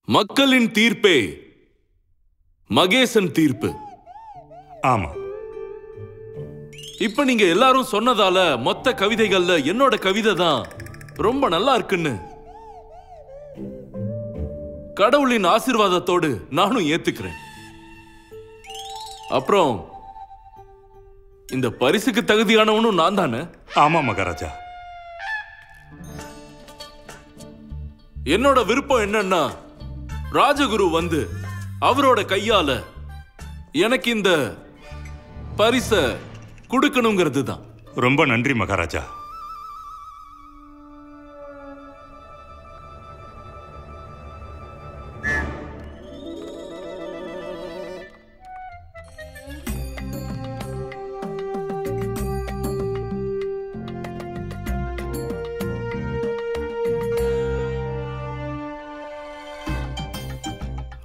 மக்களின் தீர்ப்பே மகேசன் தீர்ப்பு. ஆமா. இப்ப நீங்க எல்லாரும் சொன்னதால மொத்த கவிதைகள்ல என்னோட கவிதை தான் ரொம்ப நல்லா இருக்குன்னு கடவுளின் ஆசீர்வாதத்தோடு நானும் ஏத்துக்கிறேன். அப்புறம் இந்த பரிசுக்கு தகுதியானவனும் நான் தானே? ஆமா மகாராஜா. என்னோட விருப்பம் என்னன்னா, ராஜகுரு வந்து அவரோட கையால எனக்கு இந்த பரிச கொடுக்கணுங்கிறது தான். ரொம்ப நன்றி மகாராஜா.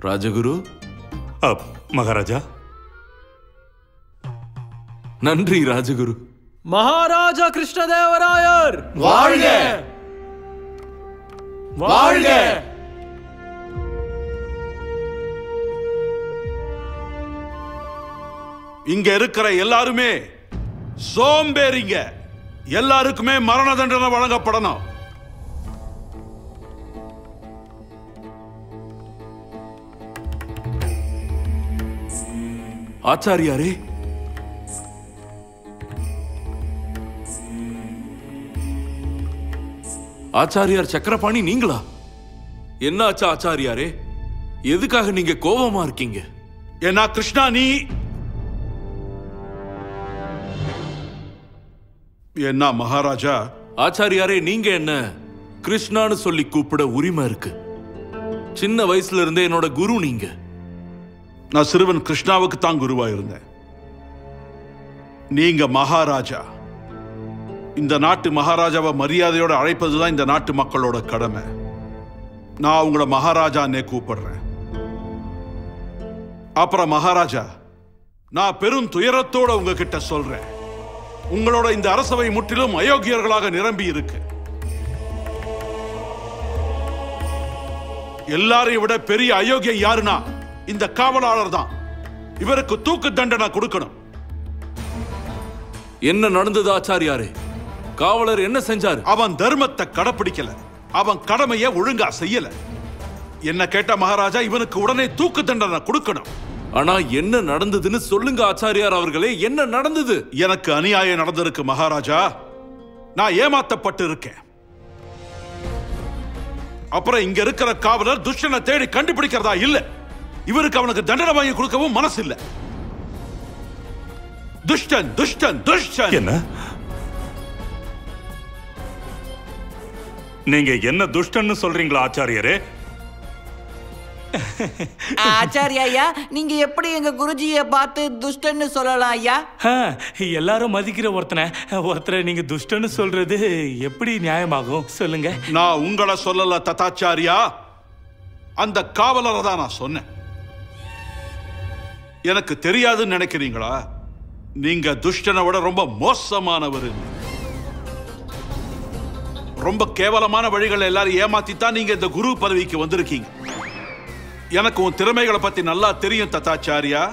ராஜகுரு. மகாராஜா. நன்றி ராஜகுரு. மகாராஜா கிருஷ்ணதேவராயர் வாழ்க வாழ்க. இங்க இருக்கிற எல்லாருமே சோம்பேறிங்க. எல்லாருக்குமே மரண தண்டனை வழங்கப்படணும். ஆச்சாரியாரே, ஆச்சாரியார் சக்கரபாணி நீங்களா? என்ன ஆச்சா ஆச்சாரியாரே? எதுக்காக நீங்க கோபமா இருக்கீங்க? ஏன்னா கிருஷ்ணா, நீ என்ன மகாராஜா? ஆச்சாரியாரே, நீங்க என்ன கிருஷ்ணான்னு சொல்லி கூப்பிட உரிமை இருக்கு. சின்ன வயசுல இருந்தே என்னோட குரு நீங்க. நான் சிறுவன் கிருஷ்ணாவுக்கு தான் குருவா இருந்தேன். நீங்க மகாராஜா. இந்த நாட்டு மகாராஜாவை மரியாதையோட அழைப்பதுதான் இந்த நாட்டு மக்களோட கடமை. நான் உங்களை மகாராஜான்னே கூப்பிடுறேன். அப்புறம் மகாராஜா, நான் பெரும் துயரத்தோட உங்ககிட்ட சொல்றேன், உங்களோட இந்த அரசவை முற்றிலும் அயோக்கியர்களாக நிரம்பி இருக்கு. எல்லாரையும் விட பெரிய அயோக்கியம் யாருன்னா இந்த காவலாளர் தான். இவருக்கு தூக்கு தண்டனை கொடுக்கணும். என்ன நடந்தது ஆச்சாரியாரே? காவலர் என்ன செஞ்சாரு? அவன் தர்மத்தை கடைப்பிடிக்கல. அவன் கடமையை ஒழுங்கா செய்யல. என்ன கேட்ட மகாராஜா, இவனுக்கு உடனே தூக்கு தண்டனை கொடுக்கணும். ஆனா என்ன நடந்ததுன்னு சொல்லுங்க ஆச்சாரியார் அவர்களே. என்ன நடந்தது? எனக்கு அநியாயம் நடந்திருக்கு மகாராஜா. நான் ஏமாத்தப்பட்டு இருக்கேன். அப்புறம் இங்க இருக்கிற காவலர் துஷ்டனை தேடி கண்டுபிடிக்கிறதா இல்ல. இவருக்கு அவனுக்கு தண்டனை வாங்கி கொடுக்கவும் மனசு இல்ல. துஷ்டன் துஷ்டன் துஷ்டன். என்ன நீங்க என்ன துஷ்டன்னு சொல்றீங்களா ஆச்சாரியரே? ஆச்சாரியா ஐயா, நீங்க எப்படி எங்க குருஜியை பார்த்து துஷ்டன்னு சொல்லலாம் ஐயா? எல்லாரும் மதிக்கிற ஒருத்தரை நீங்க துஷ்டன்னு சொல்றது எப்படி நியாயமாகும் சொல்லுங்க? நான் உங்களை சொல்லல தத்தாச்சாரியா, அந்த காவலரை தான் நான் சொன்னேன். எனக்கு தெரியாதுன்னு நினைக்கிறீங்களா? நீங்க துஷ்டனை விட ரொம்ப மோசமானவர். ரொம்ப கேவலமான வழிகள் எல்லாரும் ஏமாத்தித்தான் நீங்க இந்த குரு பதவிக்கு வந்திருக்கீங்க. எனக்கு உன் திறமைகளை பத்தி நல்லா தெரியும் தத்தாச்சாரியா.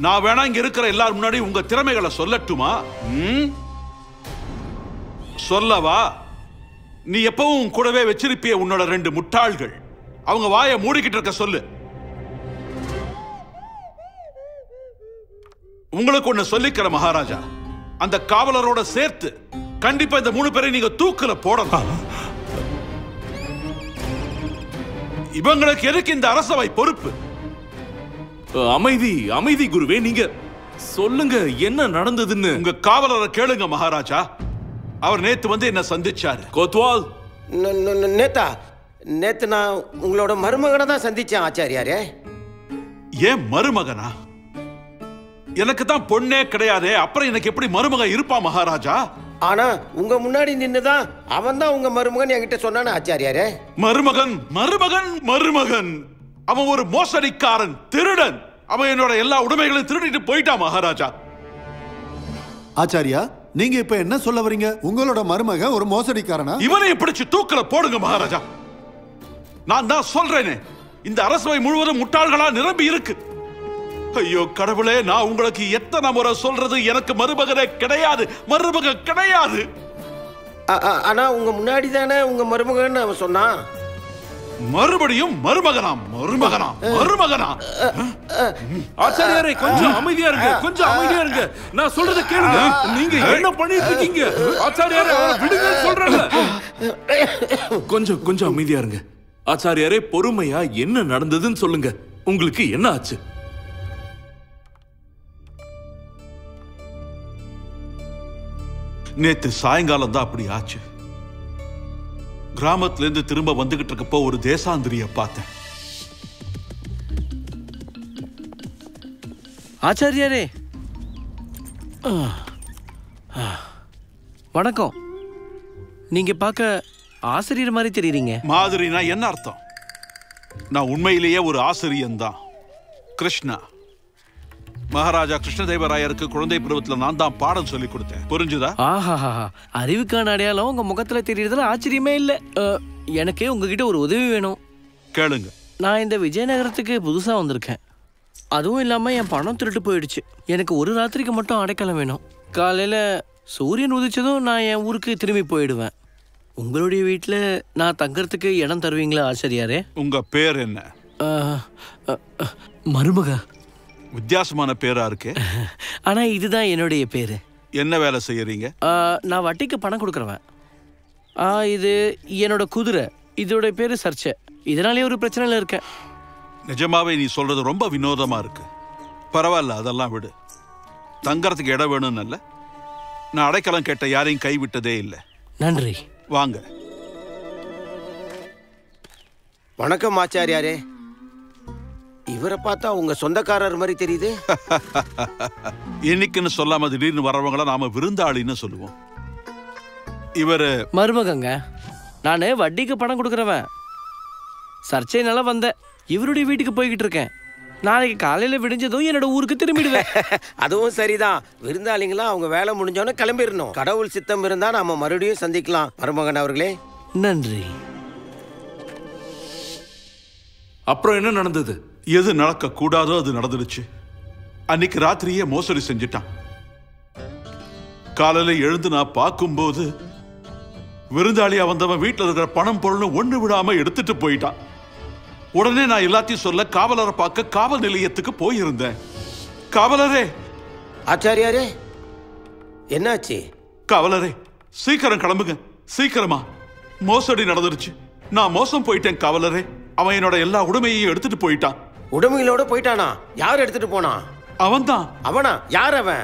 நான் வேணா இங்க இருக்கிற எல்லாரும் முன்னாடி உங்க திறமைகளை சொல்லட்டுமா? சொல்லவா? நீ எப்பவும் கூடவே வச்சிருப்பிய உன்னோட 2 முட்டாள்கள். அவங்க வாயை மூடிக்கிட்டு இருக்க சொல்லு. உங்களுக்கு ஒண்ணு சொல்லிக்கிற மகாராஜா, அந்த காவலரோட சேர்த்து கண்டிப்பா இந்த 3 பேரை நீங்க தூக்குல போடலாம். இவங்களுக்கு எதுக்கு இந்த அரசவை பொறுப்பு? அமைதி அமைதி குருவே. நீங்க சொல்லுங்க என்ன நடந்ததுன்னு. உங்க காவலரை கேளுங்க மகாராஜா. அவர் நேத்து வந்து என்ன சந்திச்சாரு. கோத்வால், நேத்து நான் உங்களோட மருமகனை தான் சந்திச்சேன் ஆச்சாரியாரே. ஏன் மருமகனா? எனக்கு தான் பொண்ணே கிடையாதே, அப்புறம் எனக்கு எப்படி மருமகன் இருப்பா மகாராஜா? ஆனா உங்க முன்னாடி நின்னுதான் அவன் தான் உங்க மருமகன் என்கிட்ட சொன்னானே ஆச்சாரியாரே. மருமகன் மருமகன் மருமகன்? அவன் ஒரு மோசடிக்காரன், திருடன். அவன் என்னோட எல்லா உடைமைகளையும் திருடிட்டு போயிட்டான் மகாராஜா. ஆச்சாரியா, நீங்க இப்ப என்ன சொல்ல வரீங்க? உங்களோட மருமகன் ஒரு மோசடிக்காரனா? இவனை பிடிச்சு தூக்கல போடுங்க மகாராஜா. நான் தான் சொல்றேனே, இந்த அரசவை முழுவதும் முட்டாள்களா நிரம்பி இருக்கு. ஐயோ கடவுளே, நான் உங்களுக்கு எத்தனை முறை சொல்றது, எனக்கு மருமகனே கிடையாது, மருமகன் கிடையாது. ஆனா உங்க முன்னாடி தானே உங்க மருமகன் அவன் சொன்னான். மறுபடியும் மருமகனா மருமகனா மருமகனா? ஆச்சாரியாரே கொஞ்சம் அமைதியா இருங்க, கொஞ்சம் அமைதியா இருங்க. நான் சொல்றத கேளுங்க. நீங்க என்ன பண்ணிட்டு இருக்கீங்க? ஆச்சாரியாரே அவரை விடுங்க சொல்றேன். கொஞ்சம் அமைதியா இருங்க. ஆச்சாரியாரே பொறுமையா என்ன நடந்ததுன்னு சொல்லுங்க. உங்களுக்கு என்ன ஆச்சு? நேத்து சாயங்காலம் தான் அப்படி ஆச்சு. கிராமத்துல இருந்து திரும்ப வந்துகிட்டு இருக்கப்போ ஒரு தேசாந்திரிய பார்த்தேன். ஆச்சாரியாரே வணக்கம். நீங்க பார்க்க ஆசிரியர் மாதிரி தெரியுறீங்க. மாதிரினா என்ன அர்த்தம்? நான் உண்மையிலேயே ஒரு ஆசிரியன் தான். கிருஷ்ணா, மகாராஜா கிருஷ்ணதேவராயருக்கு குழந்தை பருவத்தில் நான் தான் பாடம் சொல்லி கொடுத்தேன். புரிஞ்சுதா? ஆஹா, அறிவுக்கான அடையாளம் உங்க முகத்துல தெரியறதுல ஆச்சரியமே இல்ல. எனக்கு உங்ககிட்ட ஒரு உதவி வேணும். கேளுங்க. நான் இந்த விஜயநகரத்துக்கு புதுசா வந்திருக்கேன். அதுவும் இல்லாம என் பணம் திருட்டு போயிடுச்சு. எனக்கு ஒரு ராத்திரிக்கு மட்டும் அடைக்கலம் வேணும். காலையில சூரியன் உதிச்சதும் நான் என் ஊருக்கு திரும்பி போயிடுவேன். உங்களுடைய வீட்டுல நான் தங்கறதுக்கு இடம் தருவீங்களா ஆச்சாரியாரே? உங்க பேர் என்ன? மருமக. வித்தியாசமான பேரா இருக்கு. ஆனா இதுதான் என்னுடைய பேரு. என்ன வேலை செய்யறீங்க? நான் வட்டிக்கு பணம் கொடுக்குறவன். இது என்னோட குதிரை. இதோட பேரு சர்ச்சை. இதனாலே ஒரு பிரச்சனையில இருக்கேன். நிஜமாவே நீ சொல்றது ரொம்ப வினோதமா இருக்கு. பரவாயில்ல, அதெல்லாம் விடு. தங்கறதுக்கு இடம் வேணும்னு இல்ல, நான் அடைக்கலம் கேட்ட யாரையும் கைவிட்டதே இல்லை. நன்றி. வாங்க. வணக்கம் ஆச்சாரியாரே. இவரை பார்த்தா உங்க சொந்தக்காரர் மாதிரி தெரியுது. என்னைக்குன்னு சொல்லாம திடீர்னு வரவங்கள நாம விருந்தாளின்னு சொல்லுவோம். இவரு மருமகங்க. நானு வட்டிக்கு பணம் கொடுக்குறவன். சர்ச்சைனால வந்தேன். இவருடைய வீட்டுக்கு போய்கிட்டு இருக்கேன். நாளைக்கு காலையில விடிஞ்சதும் என்னோட ஊருக்கு திரும்பிடுவேன். அதுவும் சரிதான். விருந்தாளிங்களா அவங்க வேலை முடிஞ்சோன்னு கிளம்பிடணும். கடவுள் சித்தம் இருந்தா நாம மறுபடியும் சந்திக்கலாம் மருமகன் அவர்களே. நன்றி. அப்புறம் என்ன நடந்தது? எது நடக்க கூடாதோ அது நடந்துடுச்சு. அன்னைக்கு ராத்திரியே மோசடி செஞ்சிட்டான். காலையில எழுந்து நான் பார்க்கும்போது விருந்தாளியா வந்தவன் வீட்டில் இருக்கிற பணம் பொருள் ஒண்ணு விடாம எடுத்துட்டு போயிட்டான். உடனே நான் எல்லாத்தையும் சொல்ல காவலரை பார்க்க காவல் நிலையத்துக்கு போயிருந்தேன். காவலரே. ஆச்சாரியாரே என்னாச்சு? காவலரே சீக்கிரம் கிளம்புங்க, சீக்கிரமா. மோசடி நடந்துருச்சு. நான் மோசம் போயிட்டேன் காவலரே. அவன் என்னோட எல்லா உடைமையையும் எடுத்துட்டு போயிட்டான். உடைமைகளோட போயிட்டானா? யார் எடுத்துட்டு போனா? அவன்தான். அவனா? யார் அவன்?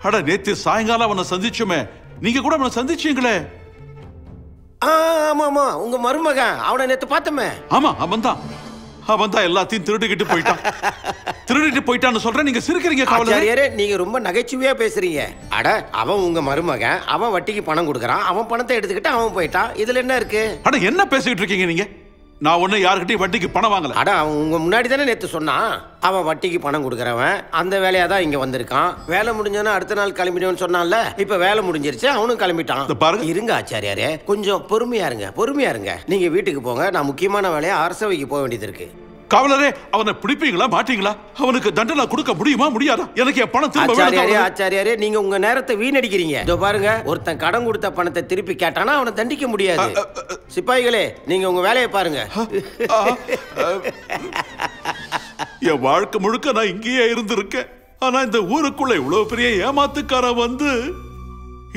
அட, நேத்து சாயங்காலம் அவனை சந்திச்சுமே. நீங்க கூட அவனை சந்திச்சீங்களே. ஆமா ஆமா, உங்க மருமகன். அவனை நேத்து பார்த்தமே. ஆமா, அவன்தான் எல்லாத்தையும் திருடிக்கிட்டு போயிட்டான். திருடிட்டு போயிட்டான்னு சொல்றேன், நீங்க சிரிக்கிறீங்க காவலரே. நீங்க ரொம்ப நகைச்சுவையா பேசுறீங்க. அட, அவன் உங்க மருமகன். அவன் வட்டிக்கு பணம் கொடுக்கறான். அவன் பணத்தை எடுத்துக்கிட்டு அவன் போயிட்டான். இதுல என்ன இருக்கு? அட, என்ன பேசிட்டு இருக்கீங்க நீங்க? நான் ஒண்ணு யாருக்கிட்டையும் வட்டிக்கு பணம் வாங்கல. அட, அவன் உங்க முன்னாடி தானே நேத்து சொன்னான். அவன் வட்டிக்கு பணம் கொடுக்கறவன். அந்த வேலையா தான் இங்க வந்திருக்கான். வேலை முடிஞ்சோன்னா அடுத்த நாள் கிளம்பிடுவேன்னு சொன்னான்ல. இப்ப வேலை முடிஞ்சிருச்சு, அவனும் கிளம்பிட்டான். பாருங்க. இருங்க ஆச்சாரியாரே, கொஞ்சம் பொறுமையா இருங்க. நீங்க வீட்டுக்கு போங்க. நான் முக்கியமான வேலையா அரசவைக்கு போக வேண்டியது இருக்கு. காவலரே, அவனை பிடிப்பீங்களா மாட்டீங்களா? அவனுக்கு தண்டனை கொடுக்க முடியுமா முடியாதா? எனக்கு என் பணம் திரும்ப வேணும். ஆச்சாரியாரே, நீங்க உங்க நேரத்தை வீணடிக்கிறீங்க. இதோ பாருங்க, ஒருத்தன் கடன் கொடுத்த பணத்தை திருப்பி கேட்டானா அவனை தண்டிக்க முடியாது. சிப்பாய்களே, நீங்க உங்க வேலையை பாருங்க. என் வாழ்க்கை முழுக்க நான் இங்கேயே இருந்திருக்கேன். ஆனா இந்த ஊருக்குள்ள இவ்வளவு பெரிய ஏமாத்துக்காரன் வந்து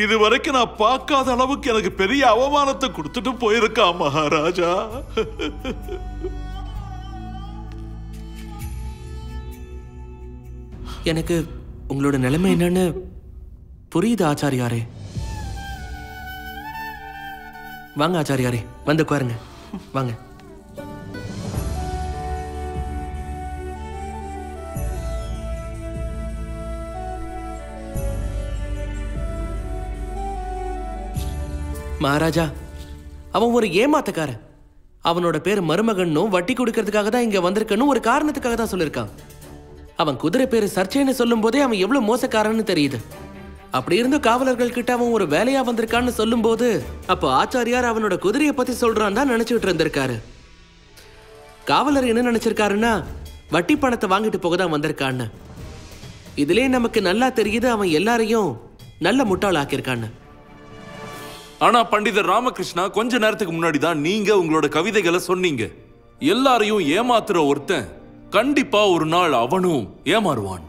இதுவரைக்கும் நான் பார்க்காத அளவுக்கு எனக்கு பெரிய அவமானத்தை கொடுத்துட்டு போயிருக்கான் மகாராஜா. எனக்கு உங்களோட நிலைமை என்னன்னு புரியுது ஆச்சாரியாரே. வாங்க ஆச்சாரியாரே, வந்து உட்காருங்க. வாங்க. மகாராஜா, அவன் ஒரு ஏமாத்தக்காரன். அவனோட பேர் மருமகன்னும் வட்டி கொடுக்கறதுக்காக தான் இங்க வந்திருக்கன்னு ஒரு காரணத்துக்காக தான் சொல்லியிருக்கான். அவன் குதிரை பேரு சர்ச்சைன்னு சொல்லும் போதே அவன் எவ்வளவு மோசக்காரன்னு தெரியுது. அப்படி இருந்து காவலர்கள் கிட்ட அவன் ஒரு வேலையா வந்திருக்கான்னு சொல்லும் போது அப்போ ஆச்சாரியார் அவனோட குதிரையை பத்தி சொல்றான் தான் நினைச்சுட்டு இருந்திருக்காரு. காவலர் என்ன நினைச்சிருக்காருன்னா வட்டி பணத்தை வாங்கிட்டு போக தான் வந்திருக்கான்னு. இதுலயே நமக்கு நல்லா தெரியுது அவன் எல்லாரையும் நல்ல முட்டாள் ஆக்கியிருக்கான்னு. ஆனா பண்டிதர் ராமகிருஷ்ணா, கொஞ்ச நேரத்துக்கு முன்னாடி தான் நீங்க உங்களோட கவிதைகளை சொன்னீங்க. எல்லாரையும் ஏமாத்துற ஒருத்தன் கண்டிப்பா ஒரு நாள் அவனும் ஏமாறுவான்.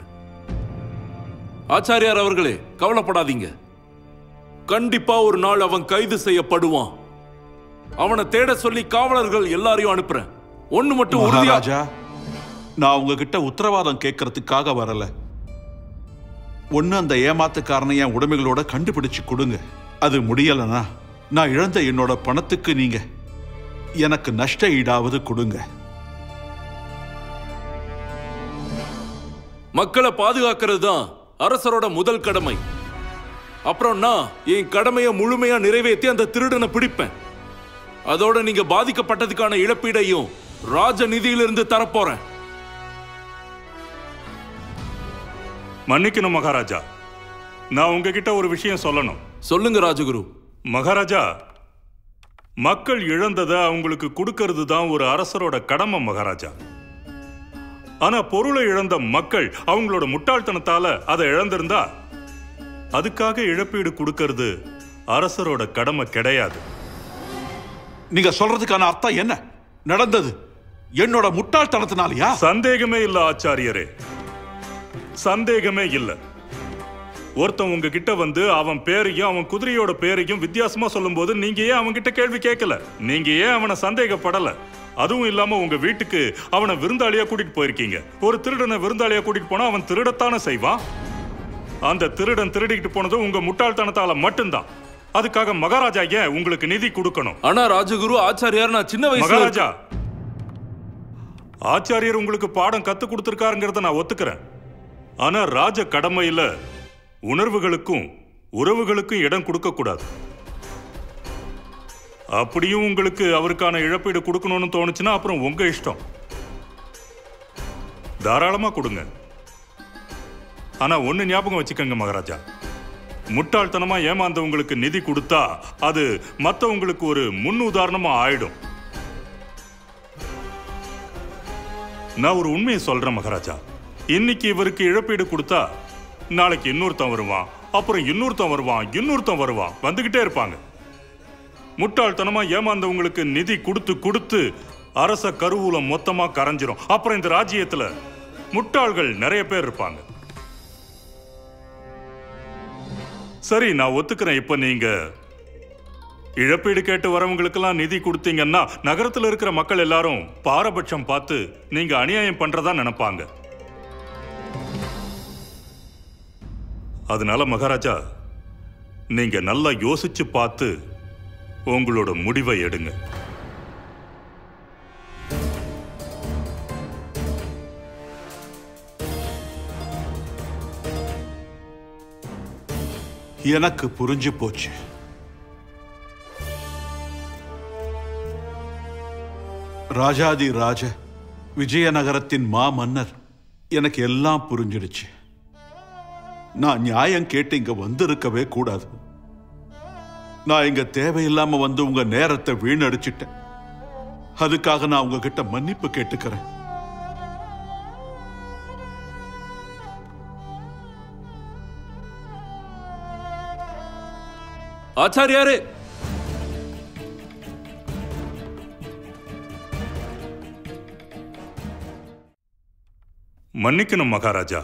ஆச்சாரியார் அவர்களே, கவலைப்படாதீங்க. கண்டிப்பா ஒரு நாள் அவன் கைது செய்யப்படுவான். அவனை தேட சொல்லி காவலர்கள் எல்லாரையும் அனுப்புறேன். ஒண்ணு மட்டும் உறுதியா. மகாராஜா, நான் உங்ககிட்ட உத்தரவாதம் கேட்கறதுக்காக வரல. ஒண்ணு அந்த ஏமாத்துக்காரனை என் உடைமைகளோட கண்டுபிடிச்சு கொடுங்க. அது முடியலனா நான் இழந்த என்னோட பணத்துக்கு நீங்க எனக்கு நஷ்ட ஈடாவது கொடுங்க. மக்களை பாதுகாக்கிறது தான் அரசரோட முதல் கடமை. அப்புறம் நான் என் கடமையை முழுமையா நிறைவேற்றி அந்த திருடனை பிடிப்பேன். அதோட நீங்க பாதிக்கப்பட்டதுக்கான இழப்பீடையும் ராஜ நிதியிலிருந்து தரப்போறேன். மன்னிக்கணும் மகாராஜா, நான் உங்ககிட்ட ஒரு விஷயம் சொல்லணும். சொல்லுங்க ராஜகுரு. மகாராஜா, மக்கள் இழந்ததை அவங்களுக்கு கொடுக்கறது தான் ஒரு அரசரோட கடமை மகாராஜா. ஆனா பொருளை இழந்த மக்கள் அவங்களோட முட்டாள்தனத்தால அதை இழந்திருந்தா அதுக்காக இழப்பீடு கொடுக்கறது அரசரோட கடமை கிடையாது. நீங்க சொல்றதுக்கான அர்த்தம் என்ன? நடந்தது என்னோட முட்டாள்தனத்தினாலயா? சந்தேகமே இல்ல ஆச்சாரியரே, சந்தேகமே இல்ல. ஒருத்தன் உங்ககிட்ட வந்து அவன் பேரையும் அவன் குதிரையோட பேரையும் வித்தியாசமா சொல்லும் போது நீங்க ஏன் அவன் கிட்ட கேள்வி கேட்கல? நீங்க ஏன் அவனை சந்தேகப்படல? அதுவும் இல்லாம உங்க வீட்டுக்கு அவனை விருந்தாளியா கூட்டிட்டு போயிருக்கீங்க. ஒரு திருடனை விருந்தாளியா கூட்டிட்டு போனா அவன் திருடத்தானே செய்வான். அந்த திருடன் திருடிக்கிட்டு போனது உங்க முட்டாள்தனத்தால மட்டும்தான். அதுக்காக மகாராஜா ஏன் உங்களுக்கு நிதி கொடுக்கணும்? ஆனா ராஜகுரு, ஆச்சாரியார், நான் சின்ன வயசுல மகாராஜா, ஆச்சாரியர் உங்களுக்கு பாடம் கத்து கொடுத்திருக்காருங்கிறத நான் ஒத்துக்கிறேன். ஆனா ராஜ கடமையில உணர்வுகளுக்கும் உறவுகளுக்கும் இடம் கொடுக்க கூடாது. அப்படியும் உங்களுக்கு அவருக்கான இழப்பீடு கொடுக்கணும்னு தோணுச்சுன்னா அப்புறம் உங்க இஷ்டம், தாராளமா கொடுங்க. ஆனா ஒண்ணு ஞாபகம் வச்சுக்கங்க மகாராஜா, முட்டாள்தனமா ஏமாந்தவங்களுக்கு நிதி கொடுத்தா அது மத்தவங்களுக்கு ஒரு முன் உதாரணமா ஆயிடும். நான் ஒரு உண்மையை சொல்றேன் மகாராஜா, இன்னைக்கு இவருக்கு இழப்பீடு கொடுத்தா நாளைக்கு இன்னொருத்தன் வருவான், அப்புறம் இன்னொருத்தன் வருவான், இன்னொருத்தன் வருவான், வந்துகிட்டே இருப்பாங்க. முட்டாள்தனமா ஏமாந்தவங்களுக்கு நிதி கொடுத்து கொடுத்து அரச கருவூலம் மொத்தமா கரைஞ்சிரும். அப்புறம் இந்த ராஜ்யத்துல முட்டாள்கள் நிறைய பேர் இருப்பாங்க. சரி, நான் ஒத்துக்கிறேன். இப்ப நீங்க இழப்பீடு கேட்டு வரவங்களுக்கெல்லாம் நிதி கொடுத்தீங்கன்னா நகரத்துல இருக்கிற மக்கள் எல்லாரும் பாரபட்சம் பார்த்து நீங்க அநியாயம் பண்றதா நினைப்பாங்க. அதனால மகாராஜா, நீங்க நல்லா யோசிச்சு பார்த்து உங்களோட முடிவை எடுங்க. எனக்கு புரிஞ்சு போச்சு. ராஜாதி ராஜ விஜயநகரத்தின் மாமன்னர், எனக்கு எல்லாம் புரிஞ்சிடுச்சு. நான் நியாயம் கேட்டு இங்க வந்திருக்கவே கூடாது. நான் இங்க தேவையில்லாம வந்து உங்க நேரத்தை வீணடிச்சிட்டேன். அதுக்காக நான் உங்ககிட்ட மன்னிப்பு கேட்டுக்கிறேன். ஆச்சாரியாரே, மன்னிக்கணும் மகாராஜா.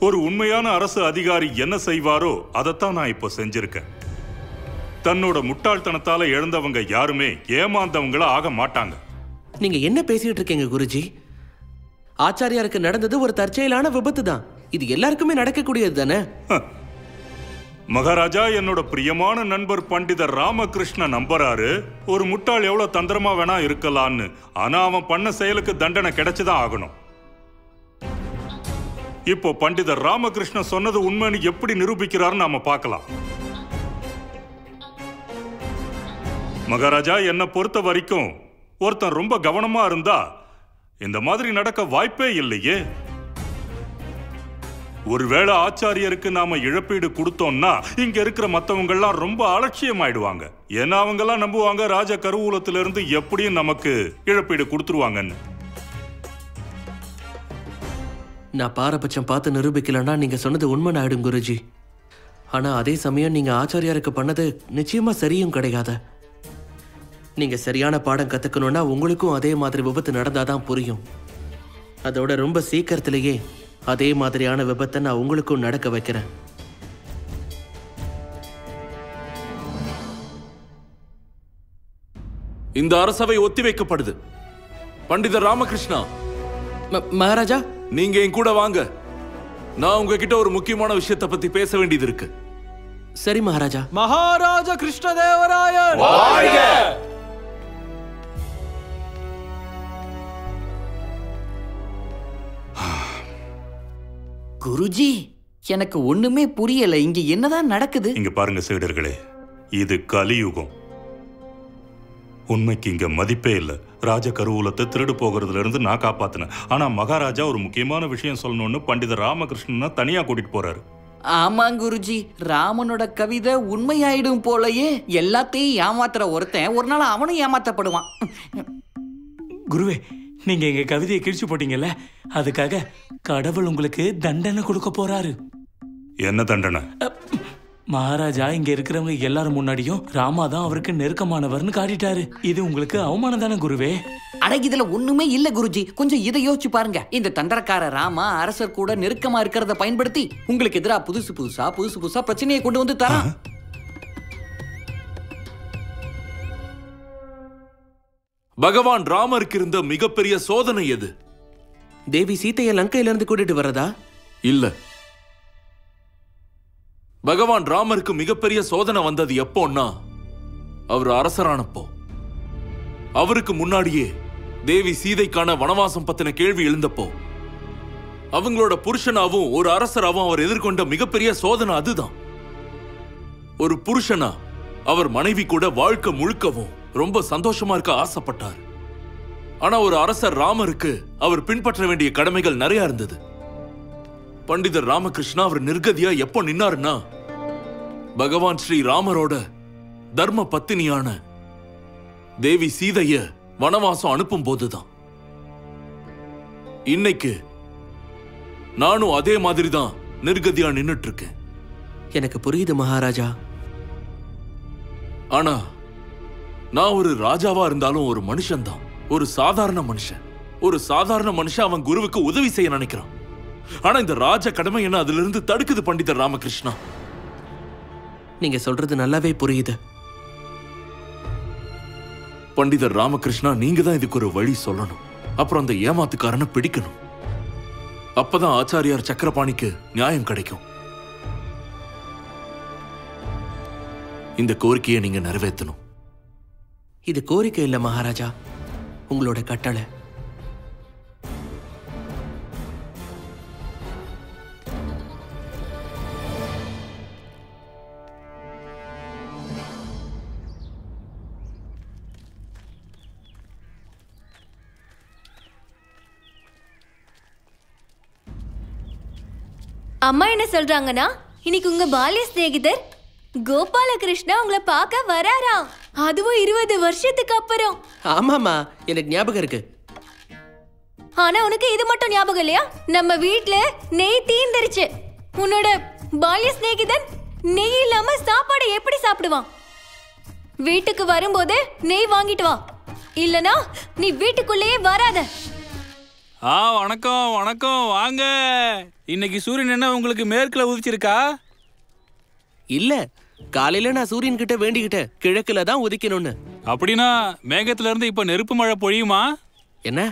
ஒரு உண்மையான அரசு அதிகாரி என்ன செய்வாரோ அதைத்தான் நான் இப்போ செஞ்சிருக்கேன். தன்னோட முட்டாள்தனத்தால இழந்தவங்க யாருமே ஏமாந்தவங்கள ஆக மாட்டாங்க. நீங்க என்ன பேசிட்டு இருக்கீங்க குருஜி? ஆச்சாரியாருக்கு நடந்தது ஒரு தற்செயலான விபத்து தான். இது எல்லாருக்குமே நடக்கக்கூடியது தானே? மகாராஜா, என்னோட பிரியமான நண்பர் பண்டிதர் ராமகிருஷ்ண நம்புறாரு ஒரு முட்டாள் எவ்வளவு தந்திரமா வேணா இருக்கலான்னு. ஆனா அவன் பண்ண செயலுக்கு தண்டனை கிடைச்சுதான் ஆகணும். இப்போ பண்டிதர் ராமகிருஷ்ண சொன்னது உண்மைன்னு எப்படி நிரூபிக்கிறாருன்னு நாம பார்க்கலாம். மகாராஜா, என்னை பொறுத்த வரைக்கும் ஒருத்தன் ரொம்ப கவனமா இருந்தா இந்த மாதிரி நடக்க வாய்ப்பே இல்லையே. ஒருவேளை ஆச்சாரியருக்கு நாம இழப்பீடு கொடுத்தோம்னா இங்க இருக்கிற மத்தவங்க எல்லாம் ரொம்ப அலட்சியமாயிடுவாங்க. ஏன்னா அவங்க எல்லாம் நம்புவாங்க ராஜ கருவூலத்தில இருந்து எப்படியும் நமக்கு இழப்பீடு கொடுத்துருவாங்கன்னு. நான் பாரபட்சம் பார்த்து நிரூபிக்கலன்னா நீங்க சொன்னது உண்மை ஆயிடும் குருஜி. ஆனா அதே சமயம் நீங்க ஆச்சாரியாருக்கு பண்ணது நிச்சயமா சரியும் கிடையாது. நீங்க சரியான பாடம் கத்துக்கணும்னா உங்களுக்கும் அதே மாதிரி விபத்து நடந்தாதான் புரியும். அதோட ரொம்ப சீக்கிரத்திலேயே அதே மாதிரியான விபத்தை நான் உங்களுக்கும் நடக்க வைக்கிறேன். இந்த அரசவை ஒத்திவைக்கப்படுது. பண்டிதர் ராமகிருஷ்ணா, மகாராஜா நீங்க என் கூட வாங்க. நான் உங்ககிட்ட ஒரு முக்கியமான விஷயத்தை பத்தி பேச வேண்டியது இருக்கு. சரி மகாராஜா. மகாராஜா கிருஷ்ணதேவராயர் குருஜி, எனக்கு ஒண்ணுமே புரியல. இங்க என்னதான் நடக்குது? இங்க பாருங்க சீடர்களே, இது கலியுகம். உண்மைக்கு இங்க மதிப்பே இல்ல. ராஜ கருவூலத்தை திருடு போகிறதுல இருந்து நான் காப்பாத்தினேன். ஆனா மகாராஜா ஒரு முக்கியமான விஷயம் சொல்லணும்னு பண்டிதர் ராமகிருஷ்ணனை தனியா கூட்டிட்டு போறாரு. ஆமா குருஜி, ராமனோட கவிதை உண்மையாயிடும் போலயே. எல்லாத்தையும் ஏமாத்துற ஒருத்தன் ஒரு நாள் அவனும் ஏமாத்தப்படுவான். குருவே, நீங்க எங்க கவிதையை கிழிச்சு போட்டீங்கல்ல, அதுக்காக கடவுள் உங்களுக்கு தண்டனை கொடுக்க போறாரு. என்ன தண்டனை? மகாராஜா இங்க இருக்கிறவங்க எல்லாரும் முன்னாடியும் ராமா தான் அவருக்கு நெருக்கமானவர்னு காட்டிட்டாரு. இது உங்களுக்கு அவமானம் தானே குருவே? அட இதுல ஒண்ணுமே இல்ல குருஜி, கொஞ்சம் இதை யோசிச்சு பாருங்க. இந்த தண்டரக்கார ராமா அரசர் கூட நெருக்கமா இருக்கிறத பயன்படுத்தி உங்களுக்கு எதிரா புதுசு புதுசா பிரச்சனையை கொண்டு வந்து தரான். பகவான் ராமருக்கு இருந்த மிகப்பெரிய சோதனை எது? தேவி சீதையை லங்கையில இருந்து கூட்டிட்டு வர்றதா? இல்ல, பகவான் ராமருக்கு மிகப்பெரிய சோதனை வந்தது எப்போன்னா அவர் அரசரானப்போ. அவருக்கு முன்னாடியே தேவி சீதைக்கான வனவாசம் பத்தின கேள்வி எழுந்தப்போ அவங்களோட புருஷனாவும் ஒரு அரசராவும் அவர் எதிர்கொண்ட மிகப்பெரிய சோதனை அதுதான். ஒரு புருஷனா அவர் மனைவி கூட வாழ்க்கை முழுக்கவும் ரொம்ப சந்தோஷமா இருக்க ஆசைப்பட்டார். ஆனா ஒரு அரசர் ராமருக்கு அவர் பின்பற்ற வேண்டிய கடமைகள் நிறைய இருந்தது. பண்டிதர் ராமகிருஷ்ணா அவர் நிர்கதியா எப்போ நின்னாருன்னா பகவான் ஸ்ரீ ராமரோட தர்ம பத்தினியான தேவி சீதைய வனவாசம் அனுப்பும் போதுதான். இன்னைக்கு நானும் அதே மாதிரிதான் நிர்கதியா நின்னுட்டு இருக்கேன். எனக்கு புரியுது மகாராஜா. ஆனா நான் ஒரு ராஜாவா இருந்தாலும் ஒரு மனுஷன் தான், ஒரு சாதாரண மனுஷன். ஒரு சாதாரண மனுஷன் அவன் குருவுக்கு உதவி செய்ய நினைக்கிறான். ஆனா இந்த ராஜ கடமை என்ன அதுல இருந்து தடுக்குது பண்டிதர் ராமகிருஷ்ணா. நீங்க சொல்றது நல்லாவே புரியுது பண்டிதர் ராமகிருஷ்ணா. நீங்க தான் இதுக்கு ஒரு வழி சொல்லணும். அப்புறம் அந்த ஏமாத்துக்காரனை பிடிக்கணும். அப்பதான் ஆச்சாரியார் சக்கரபாணிக்கு நியாயம் கிடைக்கும். இந்த கோரிக்கையை நீங்க நிறைவேற்றணும். இது கோரிக்கை இல்ல மகாராஜா, உங்களோட கட்டளை. அம்மா என்ன சொல்றாங்கன்னா இன்னைக்கு உங்க பால்ய சிநேகிதர் கோபாலகிருஷ்ணா உங்களை பார்க்க வராரா, அதுவும் 20 வருஷத்துக்கு அப்புறம். ஆமாமா, எனக்கு ஞாபகம் இருக்கு. ஆனா உனக்கு இது மட்டும் ஞாபகம் இல்லையா? நம்ம வீட்ல நெய் தீந்துருச்சு. உன்னோட பால்ய சிநேகிதன் நெய் இல்லாம சாப்பாடு எப்படி சாப்பிடுவான்? வீட்டுக்கு வரும்போது நெய் வாங்கிட்டு வா, இல்லனா நீ வீட்டுக்குள்ளேயே வராத. வணக்கம் வணக்கம், வாங்க. இன்னைக்கு சூரியன் என்ன உங்களுக்கு மேற்குல உதிச்சிருக்கா? இல்ல, காலையில நான் சூரியன் கிட்ட வேண்டிக்கிட்டேன் கிழக்குல தான் உதிக்கணும்னு. அப்படின்னா மேகத்துல இருந்து இப்ப நெருப்பு மழை பொழியுமா? என்ன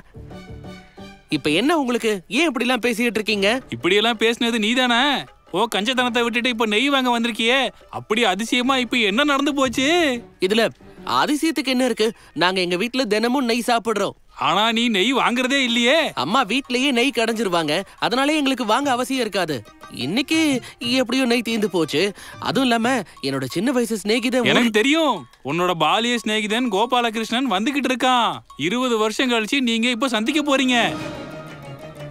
இப்ப என்ன உங்களுக்கு? ஏன் இப்படி எல்லாம் பேசிட்டு இருக்கீங்க? இப்படி எல்லாம் பேசினது நீதானே? ஓ, கஞ்சத்தனத்தை விட்டுட்டு இப்ப நெய் வாங்க வந்திருக்கியே, அப்படி அதிசயமா இப்ப என்ன நடந்து போச்சு? இதுல அதிசயத்துக்கு என்ன இருக்கு? நாங்க எங்க வீட்டுல தினமும் நெய் சாப்பிடுறோம். ஆனா நீ நெய் வாங்குறதே இல்லையே. அம்மா வீட்லயே நெய் கடைஞ்சிருவாங்க, அதனாலே எங்களுக்கு வாங்க அவசியம் இருக்காது. இன்னைக்கு எப்படியோ நெய் தீர்ந்து போச்சு. அதுவும் இல்லாம என்னோட சின்ன வயசு சிநேகிதன், எனக்கு தெரியும், உன்னோட பாலிய சிநேகிதன் கோபாலகிருஷ்ணன் வந்துகிட்டு இருக்கான். 20 வருஷம் கழிச்சு நீங்க இப்ப சந்திக்க போறீங்க.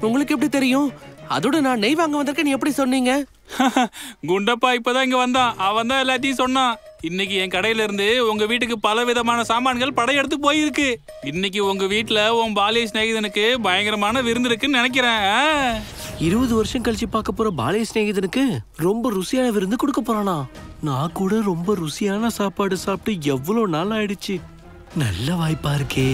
உங்களுக்கு எப்படி தெரியும்? அதோட நான் நெய் வாங்க வந்திருக்கேன் எப்படி சொன்னீங்க? குண்டப்பா இப்பதான் இங்க வந்தான். அவன் தான் எல்லாத்தையும் சொன்னான். இன்னைக்கு என் கடையில இருந்து உங்க வீட்டுக்கு பல விதமான சாமான்கள் படையெடுத்து போயிருக்கு. இன்னைக்கு உங்க வீட்டுல உன் பாலிய சிநேகிதனுக்கு பயங்கரமான விருந்து இருக்குன்னு நினைக்கிறேன். 20 வருஷம் கழிச்சு பார்க்க போற பாலிய சிநேகிதனுக்கு ரொம்ப ருசியான விருந்து கொடுக்க போறானா? நான் கூட ரொம்ப ருசியான சாப்பாடு சாப்பிட்டு எவ்வளவு நாள் ஆயிடுச்சு. நல்ல வாய்ப்பா இருக்கே.